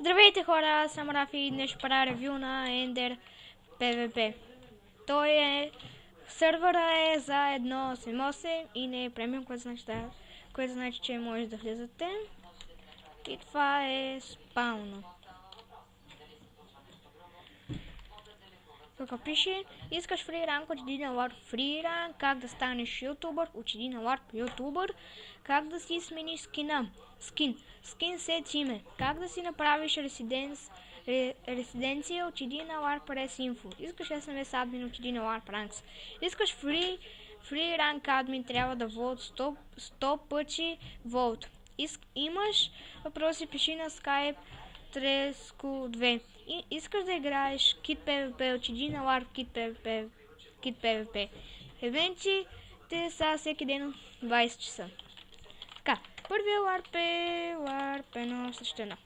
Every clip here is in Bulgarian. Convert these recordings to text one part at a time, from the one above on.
Здравейте хора, аз съм Рафи и днес ще правя ревю на Ender PvP. Той е... Сървъра е за 1.8.8 и не е премиум, което значи, че може да влизате. И това е спауна. Тук пише, искаш фри ранг, отиди на Warp фри ранг, как да станеш ютубър, отиди на Warp ютубър, как да си смениш скин сет име, как да си направиш резиденция, отиди на Warp Press Info, искаш SMS админ, отиди на Warp Ranks, искаш фри ранг админ, трябва да волт 100 пъти волт, имаш въпроси, пиши на Skype Треско 2. Искаш да играеш Kit PvP, отиди на Warp Kit PvP. Евентите са всеки ден 20 часа. Така, първият Warp е Warp 1/1.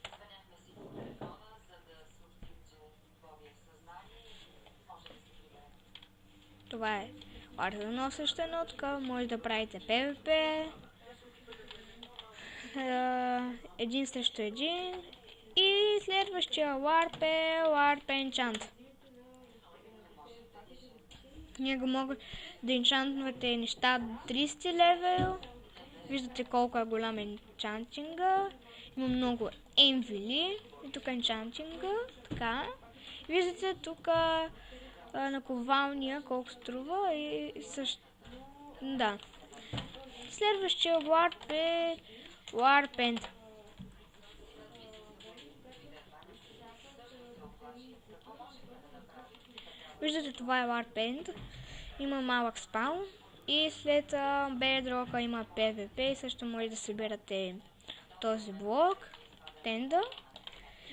Това е Warp 1/1, така може да правите PvP. Един срещу един. И следващия Warp е Warp Enchant. Него могат да енчантвате неща до 30 левел. Виждате колко е голям енчантинга. Има много енвили. И тук енчантинга. Така. Виждате тук наковалния колко струва и също. Да. Следващия Warp е Warp End. Виждате, това е Warp End. Има малък спаун. И след Bedrock има PvP. И също може да събирате този блок. Тенда.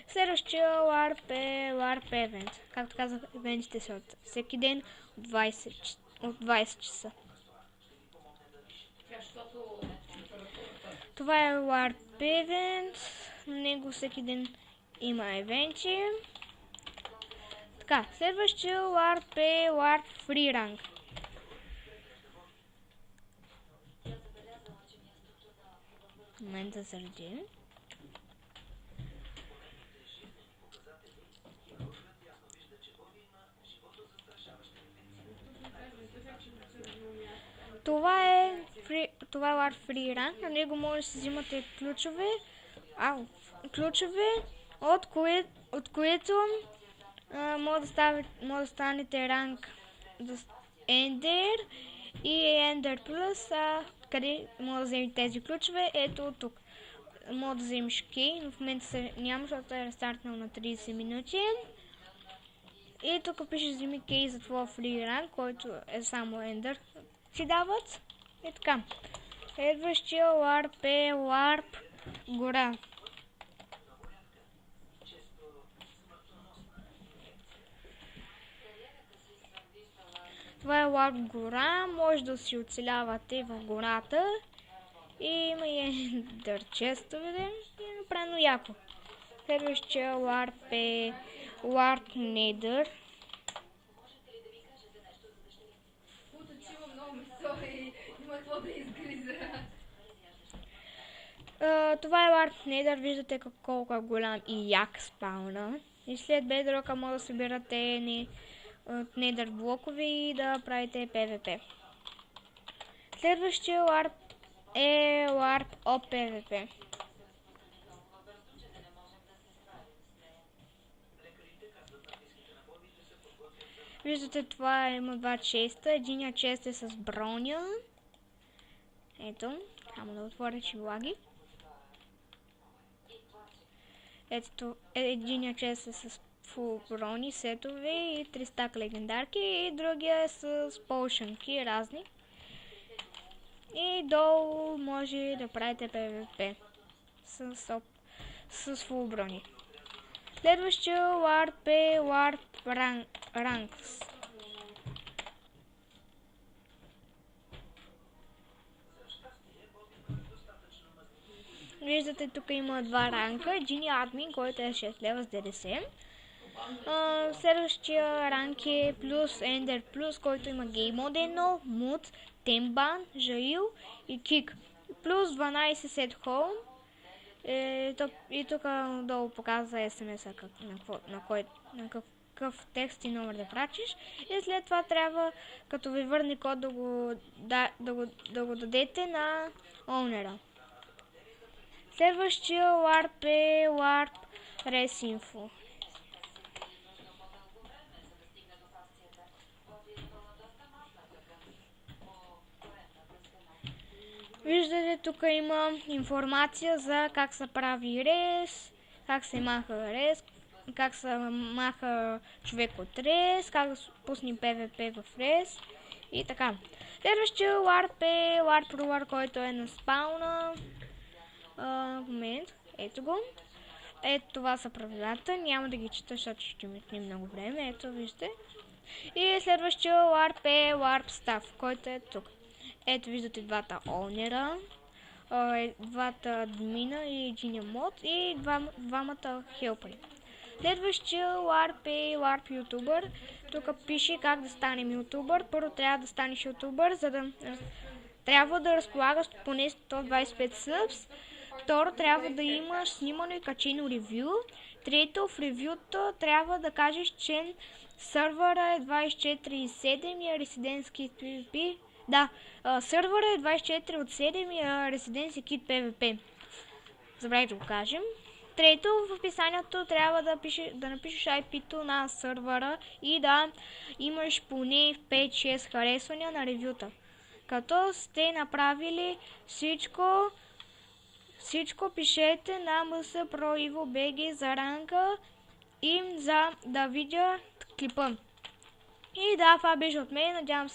Следващия Warp е Warp Event. Както казах, евентите са от всеки ден от 20 часа. Това е Warp Event. На него всеки ден има евенти. Така, следващия Warp е Warp Free Rank. В момента заради. Това е Warp Free Rank. На него може да си взимате ключове, от които може да станете ранг Ender и Ender Plus, къде може да вземете тези ключове. Ето тук. Може да вземеш кей, но в момента няма, защото е рестартнал на 30 минути. И тук пише вземи кей за твоя фри ранг, който е само Ender. Ти дават. И така. Следващия Warp е Warp Гора. Това е Warp Гора, може да си оцелявате в гората. И има и дърчестове, и е направено яко. Следващия Warp е Warp Nether. Това е Warp Nether, виждате колко е голям и як спауна. И след Bedrock може да събирате от Nether блокове и да правите PvP. Следващия Warp е Warp OPvP. Виждате, това има два честа. Единият чест е с броня. Ето, само да отворя, че влаги. Ето, единият чест е с фул брони, сетове и 3 стака легендарки. И другия е с полшанки разни. И долу може да правите PvP с фул брони. Следващия Warp е Warp Ranks. Виждате, тук има два ранка. Един админ, който е 6 лева с ДДС. Следващия ранк е плюс Ender Plus, който има Game Mode 1, Mood, Тембан, Jail и Kick. Плюс 12 Set Home И тук долу показва SMS-а на какъв текст и номер да прачиш. И след това трябва, като ви върне код, да го дадете на оунера. Следващия warp е warp resinfo. Виждате, тук има информация за как се прави рез, как се маха рез, как се маха човек от рез, как да пуснем PvP в рез и така. Следващия warp е warp ruler, който е на спауна. Момент, ето го. Ето това са правилата, няма да ги чета, защото ще ми отнеме много време. Ето, виждате. И следващия warp е warp staff, който е тук. Ето виждате двата оунера, двата админа и единия мод и двамата хелпери. Следващия warp е warp ютубър. Тук пише как да станем ютубър. Първо трябва да станеш ютубър, за да трябва да разполагаш поне 125 subs. Второ, трябва да имаш снимано и качено ревю. Трето, в ревюто трябва да кажеш, че сървъра е 24/7 и е резидентски PvP. Да, сървъра е 24 от 7 и резиденси кит PvP. Забравих да го кажем. Трето, в описанието трябва да напишеш IP-то на сървъра и да имаш поне 5-6 харесвания на ревюта. Като сте направили всичко пишете на msproivobg за ранка и за да видя клипа. И да, това беше от мен. Надявам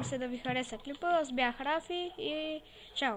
се да ви хареса клипа. Аз бях Рафи и чао!